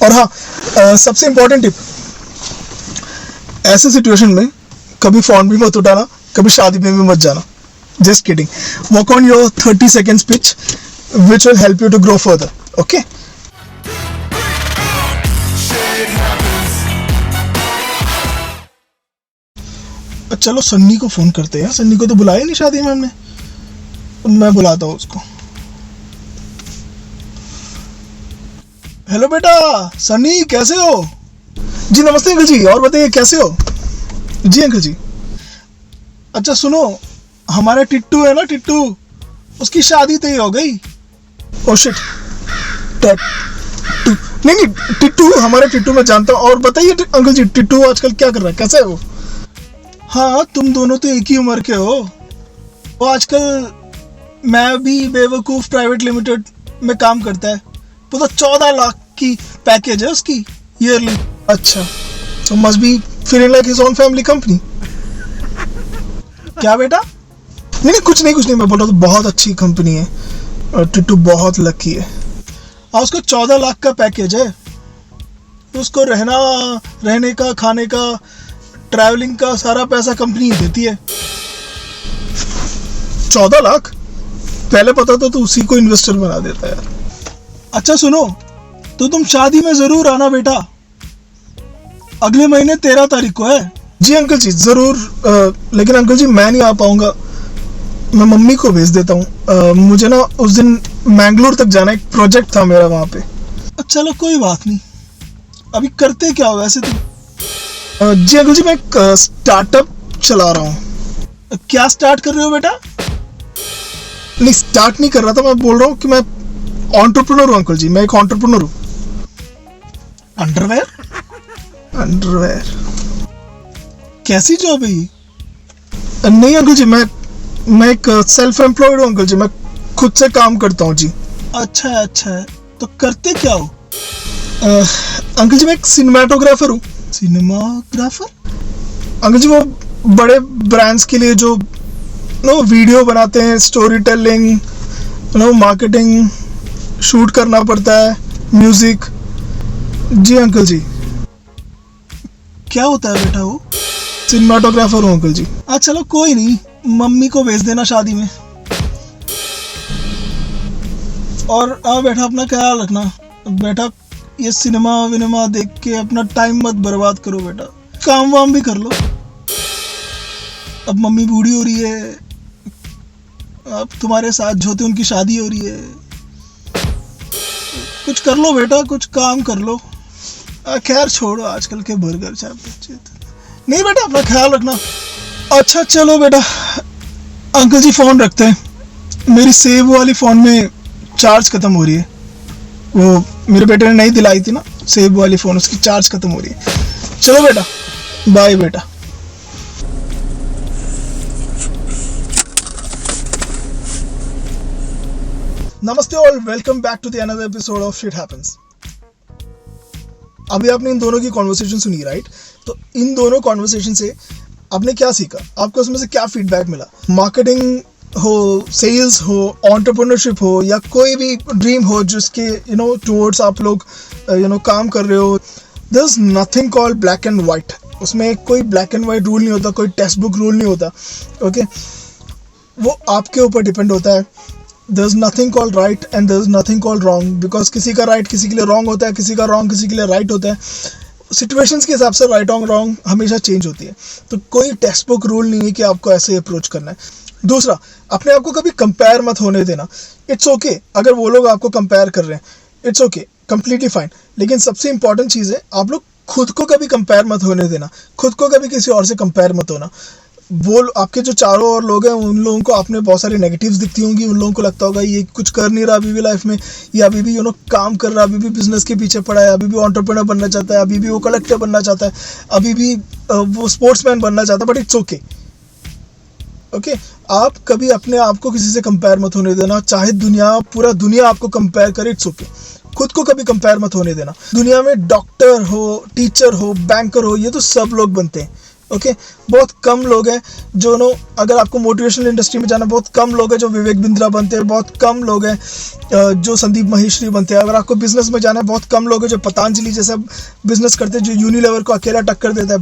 और हाँ, सबसे इम्पोर्टेंट टिप, ऐसे सिचुएशन में कभी फोन भी मत उठाना, कभी शादी में भी मत जाना. Just kidding. Work on your 30 seconds pitch which will help you to grow further. Okay? चलो सन्नी को फोन करते हैं. सन्नी को तो बुलाया नहीं शादी में हमने. मैं बुलाता हूँ उसको. हेलो बेटा, सन्नी कैसे हो? जी नमस्ते अंकल जी, और बताइए कैसे हो? जी अंकल जी. अच्छा सुनो, हमारा टिट्टू है ना, टिट्टू, उसकी शादी तय हो गई. Oh shit. नहीं, टिट्टू, हमारा टिट्टू मैं जानता हूँ. और बताइए अंकल जी, टिट्टू आजकल क्या कर रहा है, कैसा है वो? हाँ, तुम दोनों तो एक ही उम्र के हो. वो आजकल मैं भी बेवकूफ़ प्राइवेट लिमिटेड में काम करता है. वो तो 14 लाख की पैकेज है उसकी ईयरली. अच्छा, तो must be feeling like his own family company. क्या बेटा? नहीं, कुछ नहीं, मैं बोल रहा हूँ बहुत अच्छी कंपनी है और टिट्टू बहुत लकी है. और उसको 14 लाख का पैकेज है. उसको रहने का, खाने का, ट्रैवलिंग का सारा पैसा कंपनी देती है. 14 लाख? पहले पता तो उसी को इन्वेस्टर बना देता है. अच्छा सुनो, तो तुम शादी में जरूर आना बेटा. अगले महीने 13 तारीख को है. जी अंकल जी जरूर. लेकिन अंकल जी मैं नहीं आ पाऊंगा. मैं मम्मी को भेज देता हूँ. मुझे ना उस दिन मैंगलोर तक जाना, एक प्रोजेक्ट था मेरा वहाँ पे. चलो कोई बात नहीं. अभी करते क्या हो वैसे तुम? जी अंकल जी, मैं एक स्टार्टअप चला रहा हूँ. क्या स्टार्ट कर रहे हो बेटा? नहीं, स्टार्ट नहीं कर रहा था, मैं बोल रहा हूँ कि मैं एंटरप्रेन्योर हूँ अंकल जी. मैं एक एंटरप्रेन्योर हूँ. अंडरवेयर कैसी जॉब है ये? नहीं अंकल जी, मैं एक सेल्फ एम्प्लॉयड हूँ अंकल जी. मैं खुद से काम करता हूँ जी. अच्छा है. तो करते क्या हो? अंकल जी मैं एक सिनेमाटोग्राफर हूँ. सिनेमाग्राफर? अंकल जी वो बड़े ब्रांड्स के लिए जो वीडियो बनाते हैं, स्टोरी टेलिंग, मार्केटिंग, शूट करना पड़ता है, म्यूजिक. जी अंकल जी. क्या होता है बेटा वो? सिनेमाटोग्राफर हूँ अंकल जी. चलो कोई नहीं, मम्मी को भेज देना शादी में. और बेटा अपना ख्याल रखना बेटा. ये सिनेमा देख के अपना टाइम मत बर्बाद करो बेटा. काम वाम भी कर लो. अब मम्मी बूढ़ी हो रही है, अब तुम्हारे साथ जोते उनकी शादी हो रही है. कुछ कर लो बेटा, कुछ काम कर लो. खैर छोड़ो आजकल के बर्गर चाप. नहीं बेटा अपना ख्याल रखना. अच्छा चलो बेटा, अंकल जी फोन रखते हैं. मेरी सेव वाली फ़ोन में चार्ज ख़त्म हो रही है. वो मेरे बेटे ने नई दिलाई थी ना सेव वाली फ़ोन, उसकी चार्ज ख़त्म हो रही है. चलो बेटा, बाय बेटा. नमस्ते all, welcome back to the another episode of shit happens. अभी आपने इन दोनों की कॉन्वर्सेशन सुनी, राइट? तो इन दोनों कॉन्वर्सेशन से आपने क्या सीखा? आपको उसमें से क्या फीडबैक मिला? मार्केटिंग हो, सेल्स हो, एंटरप्रेन्योरशिप हो, या कोई भी ड्रीम हो जिसके टुवर्ड्स आप लोग काम कर रहे हो, there is nothing called black and white. उसमें कोई ब्लैक एंड वाइट रूल नहीं होता, कोई टेक्स्ट बुक रूल नहीं होता. ओके, वो आपके ऊपर डिपेंड होता है. There is nothing called right and there is nothing called wrong, because किसी का राइट किसी के लिए रॉन्ग होता है, किसी का रॉन्ग किसी के लिए राइट होता है. सिचुएशंस के हिसाब से राइट और रॉन्ग हमेशा चेंज होती है. तो कोई टेक्स्ट बुक रूल नहीं है कि आपको ऐसे अप्रोच करना है. दूसरा, अपने आप को कभी कंपेयर मत होने देना. इट्स ओके अगर वो लोग आपको कंपेयर कर रहे हैं, इट्स ओके, कंप्लीटली फाइन. लेकिन सबसे इंपॉर्टेंट चीज़ है, आप लोग खुद को कभी कंपेयर मत होने देना. खुद को कभी किसी और से कंपेयर मत होना. वो आपके जो चारों और लोग हैं, उन लोगों को आपने बहुत सारी नेगेटिव्स दिखती होंगी. उन लोगों को लगता होगा ये कुछ कर नहीं रहा अभी भी लाइफ में, या अभी भी काम कर रहा है, अभी भी बिजनेस के पीछे पड़ा है, अभी भी एंटरप्रेन्योर बनना चाहता है, अभी भी वो कलेक्टर बनना चाहता है, अभी भी वो स्पोर्ट्समैन बनना चाहता है. But it's okay. ओके, आप कभी अपने आप को किसी से कंपेयर मत होने देना. चाहे पूरा दुनिया आपको कंपेयर करे, इट्स ओके. खुद को कभी कंपेयर मत होने देना. दुनिया में डॉक्टर हो, टीचर हो, बैंकर हो, ये तो सब लोग बनते हैं. ओके, बहुत कम लोग हैं जो अगर आपको मोटिवेशनल इंडस्ट्री में जाना, बहुत कम लोग हैं जो विवेक बिंद्रा बनते हैं, बहुत कम लोग हैं जो संदीप माहेश्वरी बनते हैं। अगर आपको बिजनेस में जाना है, बहुत कम लोग हैं जो पतंजलि जैसा बिजनेस करते हैं, जो यूनिलीवर को अकेला टक्कर देता है।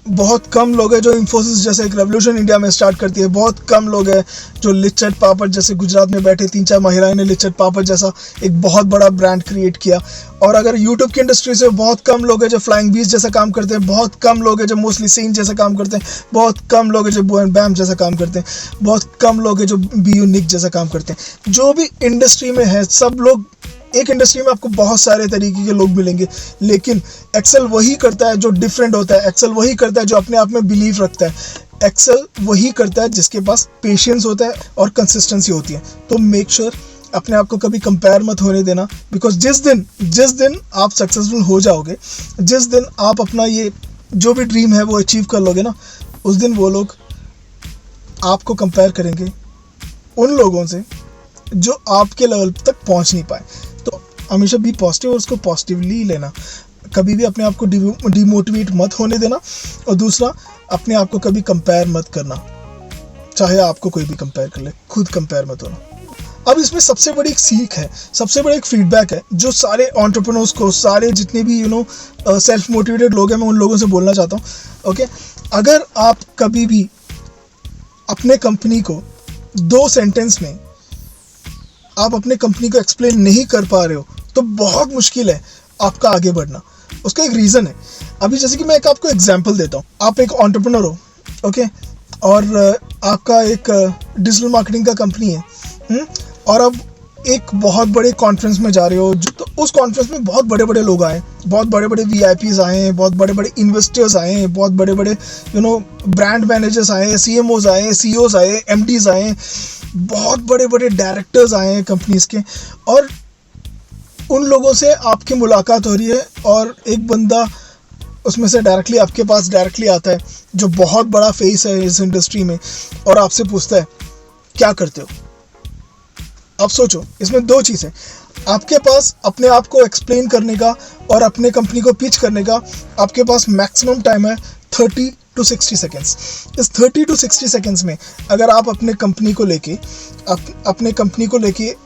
बहुत कम लोग हैं जो इंफोसिस जैसे एक रेवोल्यूशन इंडिया में स्टार्ट करती है। बहुत कम लोग हैं जो लिच्चट पापड़ जैसे गुजरात में बैठे 3-4 महिलाएं ने लिच्चट पापड़ जैसा एक बहुत बड़ा ब्रांड क्रिएट किया। और अगर यूट्यूब की इंडस्ट्री से बहुत कम लोग हैं जो फ्लाइंग बीस जैसा काम करते हैं, बहुत कम लोग हैं जो मोस्टली सीन जैसा काम करते हैं, बहुत कम लोग हैं जो बो एंड बैम जैसा काम करते हैं, बहुत कम लोग हैं जो बी यूनिक जैसा काम करते हैं। जो भी इंडस्ट्री में है, सब लोग, एक इंडस्ट्री में आपको बहुत सारे तरीके के लोग मिलेंगे, लेकिन एक्सेल वही करता है जो डिफरेंट होता है। एक्सेल वही करता है जो अपने आप में बिलीव रखता है। एक्सेल वही करता है जिसके पास पेशेंस होता है और कंसिस्टेंसी होती है। तो मेक श्योर अपने आप को कभी कंपेयर मत होने देना, बिकॉज जिस दिन आप सक्सेसफुल हो जाओगे, जिस दिन आप अपना ये जो भी ड्रीम है वो अचीव कर लोगे ना, उस दिन वो लोग आपको कंपेयर करेंगे उन लोगों से जो आपके लेवल तक पहुंच नहीं पाए। तो हमेशा बी पॉजिटिव और उसको पॉजिटिवली लेना। कभी भी अपने आप को डिमोटिवेट मत होने देना। और दूसरा, अपने आप को कभी कंपेयर मत करना, चाहे आपको कोई भी कंपेयर कर ले, खुद कंपेयर मत होना। अब इसमें सबसे बड़ी एक सीख है, सबसे बड़ा एक फीडबैक है जो सारे एंटरप्रेन्योर्स को, सारे जितने भी सेल्फ मोटिवेटेड लोग हैं, मैं उन लोगों से बोलना चाहता हूँ। ओके, अगर आप कभी भी अपने कंपनी को 2 सेंटेंस में आप अपने कंपनी को एक्सप्लेन नहीं कर पा रहे हो, तो बहुत मुश्किल है आपका आगे बढ़ना। उसका एक रीज़न है। अभी जैसे कि मैं आपको एग्जांपल देता हूँ। आप एक एंटरप्रेन्योर हो, ओके, और आपका एक डिजिटल मार्केटिंग का कंपनी है, और अब एक बहुत बड़े कॉन्फ्रेंस में जा रहे हो, तो उस कॉन्फ्रेंस में बहुत बड़े बड़े लोग आए, बहुत बड़े बड़े VIPs आए हैं, बहुत बड़े बड़े इन्वेस्टर्स आए हैं, बहुत बड़े बड़े ब्रांड मैनेजर्स आए हैं, CMOs आए हैं, CEOs आए हैं, MDs आए हैं, बहुत बड़े बड़े डायरेक्टर्स आए हैं कंपनीज के। और उन लोगों से आपकी मुलाकात हो रही है, और एक बंदा उसमें से डायरेक्टली आपके पास डायरेक्टली आता है जो बहुत बड़ा फेस है इस इंडस्ट्री में, और आपसे पूछता है क्या करते हो। अब सोचो, इसमें 2 चीज़ है। आपके पास अपने आप को एक्सप्लेन करने का और अपने कंपनी को पिच करने का आपके पास मैक्सिमम टाइम है 30 to 60 सेकेंड्स। इस 30 to 60 सेकेंड्स में अगर आप अपने कंपनी को लेके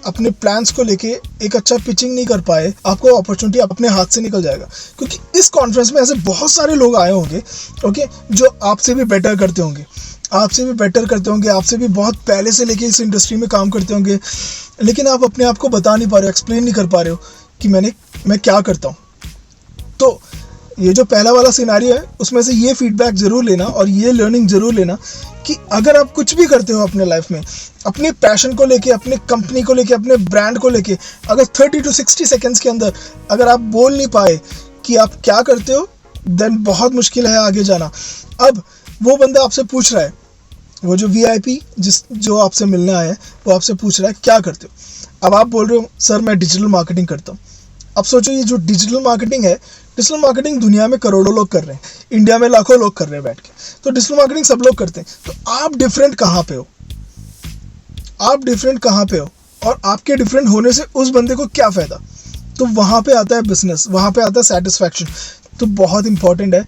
अपने प्लान्स को लेके एक अच्छा पिचिंग नहीं कर पाए, आपको अपॉर्चुनिटी अपने हाथ से निकल जाएगा। क्योंकि इस कॉन्फ्रेंस में ऐसे बहुत सारे लोग आए होंगे, ओके, जो आपसे भी बेटर करते होंगे, आपसे भी बहुत पहले से लेके इस इंडस्ट्री में काम करते होंगे, लेकिन आप अपने आप को बता नहीं पा रहे हो, एक्सप्लेन नहीं कर पा रहे हो कि मैं क्या करता हूँ। तो ये जो पहला वाला सिनेरियो है, उसमें से ये फीडबैक ज़रूर लेना और ये लर्निंग ज़रूर लेना कि अगर आप कुछ भी करते हो अपने लाइफ में, अपने पैशन को लेके, अपने कंपनी को लेके, अपने ब्रांड को लेके, अगर 30 to 60 सेकेंड्स के अंदर अगर आप बोल नहीं पाए कि आप क्या करते हो, देन बहुत मुश्किल है आगे जाना। अब वो बंदा आपसे पूछ रहा है, वो जो VIP जो आपसे मिलने आया है, वो आपसे पूछ रहा है क्या करते हो। अब आप बोल रहे हो सर मैं डिजिटल मार्केटिंग करता हूँ। अब सोचो, ये जो डिजिटल मार्केटिंग दुनिया में करोड़ों लोग कर रहे हैं, इंडिया में लाखों लोग कर रहे हैं बैठ के, तो डिजिटल मार्केटिंग सब लोग करते हैं। तो आप डिफरेंट कहाँ पे हो, और आपके डिफरेंट होने से उस बंदे को क्या फ़ायदा। तो वहाँ पे आता है बिजनेस, वहाँ पे आता है सेटिस्फैक्शन। तो बहुत इंपॉर्टेंट है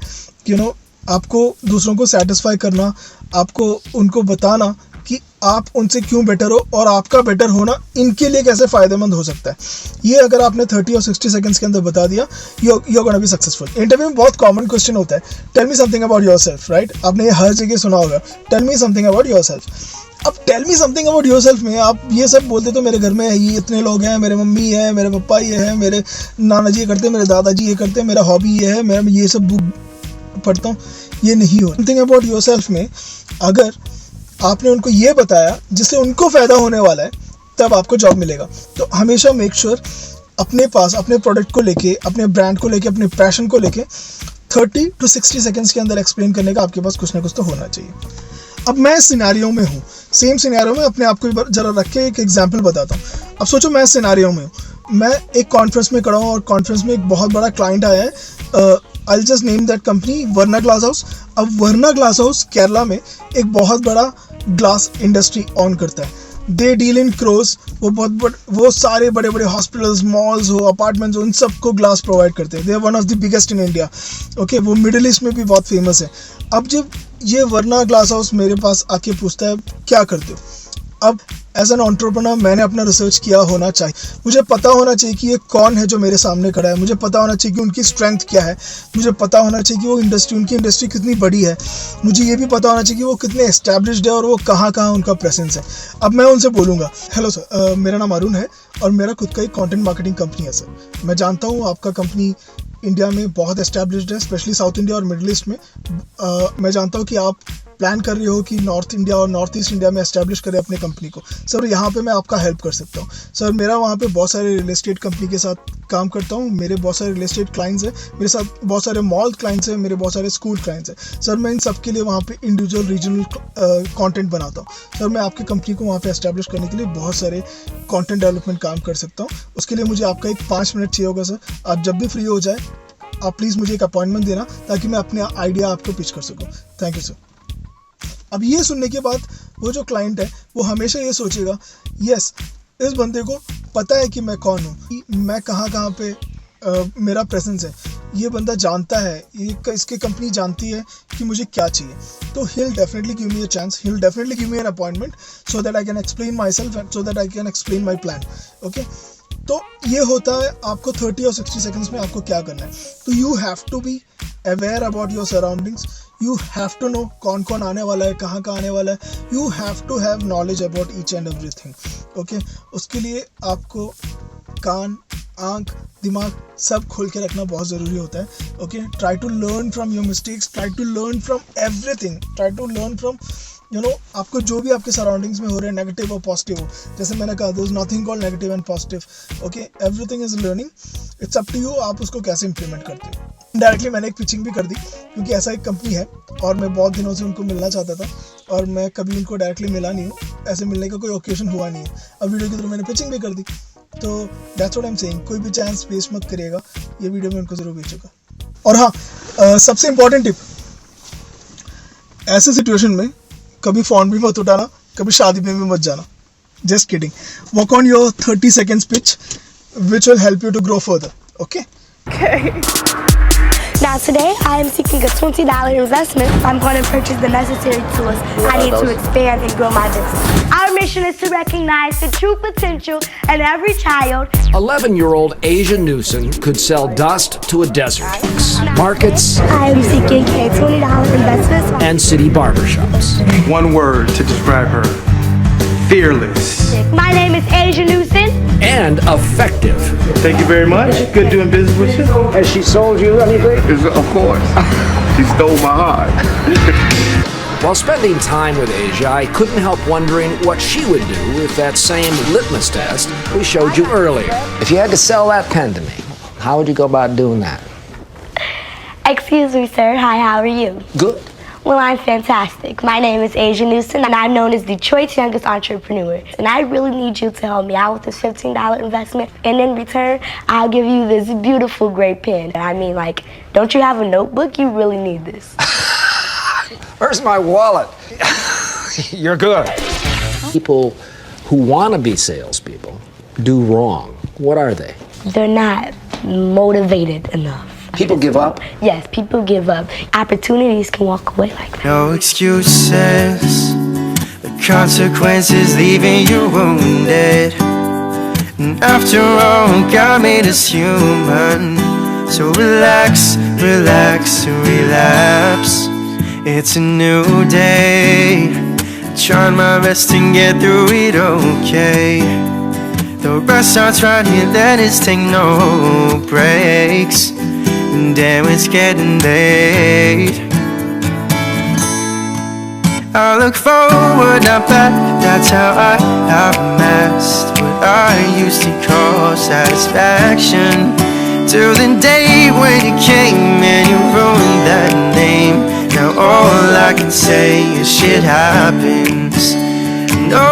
आपको दूसरों को सेटिस्फाई करना, आपको उनको बताना कि आप उनसे क्यों बेटर हो और आपका बेटर होना इनके लिए कैसे फ़ायदेमंद हो सकता है। ये अगर आपने 30 और 60 सेकंड्स के अंदर बता दिया, you are gonna be successful. Interview में बहुत कॉमन क्वेश्चन होता है, tell me something about yourself, right? आपने ये हर जगह सुना होगा, tell me something about yourself. अब tell me something about yourself में आप ये सब बोलते तो मेरे घर में ये इतने लोग हैं, मेरे मम्मी है, मेरे पापा ये है, मेरे नाना जी ये करते, मेरे दादाजी ये करते, मेरा हॉबी ये है, मैं ये सब बुक पढ़ता हूँ। ये नहीं हो। समथिंग अबाउट योरसेल्फ में अगर आपने उनको ये बताया जिससे उनको फ़ायदा होने वाला है, तब आपको जॉब मिलेगा। तो हमेशा मेक श्योर अपने पास अपने प्रोडक्ट को लेके, अपने ब्रांड को लेके, अपने पैशन को लेके 30 to 60 सेकेंड्स के अंदर एक्सप्लेन करने का आपके पास कुछ ना कुछ तो होना चाहिए। अब मैं सिनेरियो में हूँ, सेम सिनेरियो में अपने आप को ज़रा रख के एक एग्जाम्पल बताता हूँ। अब सोचो मैं सिनेरियो में हूँ, मैं एक कॉन्फ्रेंस में खड़ा हूँ और कॉन्फ्रेंस में एक बहुत बड़ा क्लाइंट आया है। I'll just name that company, वर्ना ग्लास हाउस। अब वर्ना ग्लास हाउस केरला में एक बहुत बड़ा ग्लास इंडस्ट्री ऑन करता है। They deal in cross. वो सारे बड़े बड़े हॉस्पिटल्स, मॉल्स हो, अपार्टमेंट्स हो, उन सबको ग्लास प्रोवाइड करते हैं। They are one of the biggest in India. Okay, वो मिडिल ईस्ट में भी बहुत फेमस है। अब जब ये वर्ना ग्लास हाउस मेरे पास आके पूछता है क्या करते हो, अब एज एन एंटरप्रेन्योर मैंने अपना रिसर्च किया होना चाहिए। मुझे पता होना चाहिए कि ये कौन है जो मेरे सामने खड़ा है। मुझे पता होना चाहिए कि उनकी स्ट्रेंथ क्या है। मुझे पता होना चाहिए कि वो उनकी इंडस्ट्री कितनी बड़ी है। मुझे ये भी पता होना चाहिए कि वो कितने एस्टैब्लिश्ड है और वो कहाँ कहाँ उनका प्रेजेंस है। अब मैं उनसे बोलूँगा, हेलो सर, मेरा नाम अरुण है और मेरा खुद का एक कंटेंट मार्केटिंग कंपनी है सर। मैं जानता हूँ आपका कंपनी इंडिया में बहुत एस्टैब्लिश्ड है, स्पेशली साउथ इंडिया और मिडिल ईस्ट में। मैं जानता हूँ कि आप प्लान कर रहे हो कि नॉर्थ इंडिया और नॉर्थ ईस्ट इंडिया में एस्टैब्लिश करें अपनी कंपनी को। सर यहाँ पे मैं आपका हेल्प कर सकता हूँ। सर मेरा वहाँ पे बहुत सारे रियल एस्टेट कंपनी के साथ काम करता हूँ। मेरे बहुत सारे रियल एस्टेट क्लाइंट्स हैं, मेरे साथ बहुत सारे मॉल क्लाइंट्स हैं, मेरे बहुत सारे स्कूल क्लाइंट्स हैं। सर मैं इन सब के लिए वहाँ पे इंडिविजुअल रीजनल कंटेंट बनाता हूँ। सर मैं आपकी कंपनी को वहाँ पे एस्टैब्लिश करने के लिए बहुत सारे कंटेंट डेवलपमेंट काम कर सकता हूँ। उसके लिए मुझे आपका एक 5 मिनट चाहिए होगा सर। आप जब भी फ्री हो जाए आप प्लीज़ मुझे एक अपॉइंटमेंट देना ताकि मैं अपने आइडिया आपको पिच कर सकूँ। Thank you sir. अब ये सुनने के बाद वो जो क्लाइंट है वो हमेशा ये सोचेगा, यस इस बंदे को पता है कि मैं कौन हूँ, मैं कहाँ कहाँ पे मेरा प्रेजेंस है, ये बंदा जानता है, इसकी कंपनी जानती है कि मुझे क्या चाहिए। तो he'll definitely give me a chance, he'll definitely give me an appointment so that I can explain myself and so that I can explain my plan. Okay? तो ये होता है आपको 30 और 60 सेकंड्स में आपको क्या करना है। तो you have to be aware about your surroundings, you have to know कौन कौन आने वाला है, कहाँ कहाँ आने वाला है। You have to have knowledge about each and everything. Okay, उसके लिए आपको कान, आंख, दिमाग सब खोल के रखना बहुत ज़रूरी होता है। Okay, try to learn from your mistakes, try to learn from everything, try to learn from आपको जो भी आपके सराउंडिंग्स में हो रहे हैं, नेगेटिव और पॉजिटिव हो। जैसे मैंने कहा, there is nothing called negative and positive. Okay, everything is learning, it's up to you आप उसको कैसे इंप्लीमेंट करते हो। डायरेक्टली मैंने एक पिचिंग भी कर दी क्योंकि ऐसा एक कंपनी है और मैं बहुत दिनों से उनको मिलना चाहता था और मैं कभी उनको डायरेक्टली मिला नहीं हूँ, ऐसे मिलने का कोई ओकेजन हुआ नहीं है। अब वीडियो के थ्रू मैंने पिचिंग भी कर दी। तो that's what I am saying, कोई भी चांस वेस्ट मत करिएगा, ये वीडियो मैं उनको ज़रूर भेजूंगा। और हाँ, सबसे इम्पॉर्टेंट टिप, ऐसे सिचुएशन में कभी फ़ोन भी मत उठाना, कभी शादी में भी मत जाना। Just kidding. Work on your 30 seconds pitch which will help you to grow further. Okay? Okay. Now today I am seeking a $20 investment if I'm going to purchase the necessary tools I need to expand and grow my business. Our mission is to recognize the true potential in every child. 11-year-old Asia Newsom could sell dust to a desert, markets I am seeking a $20 investment. and city barbershops. One word to describe her: fearless. My name is Asia Newsom. And effective. Thank you very much. Good doing business with you. Has she sold you anything? Of course. She stole my heart. While spending time with Asia, I couldn't help wondering what she would do with that same litmus test we showed you earlier. If you had to sell that pen to me, how would you go about doing that? Excuse me, sir. Hi, how are you? Good. Well, I'm fantastic. My name is Asia Newsom, and I'm known as Detroit's youngest entrepreneur. And I really need you to help me out with this $15 investment. And in return, I'll give you this beautiful gray pen. I mean, like, don't you have a notebook? You really need this. Where's my wallet? You're good. People who want to be salespeople do wrong. What are they? They're not motivated enough. People give up? Yes, people give up. Opportunities can walk away like that. No excuses. The consequences leaving you wounded. And after all, God made us human. So relax, relax, relapse. It's a new day. Trying my best to get through it okay. The rest are trying to let us take no breaks. Damn, it's getting late. I look forward, not back. That's how I amassed what I used to call satisfaction. Till the day when you came and you ruined that name. Now all I can say is shit happens. No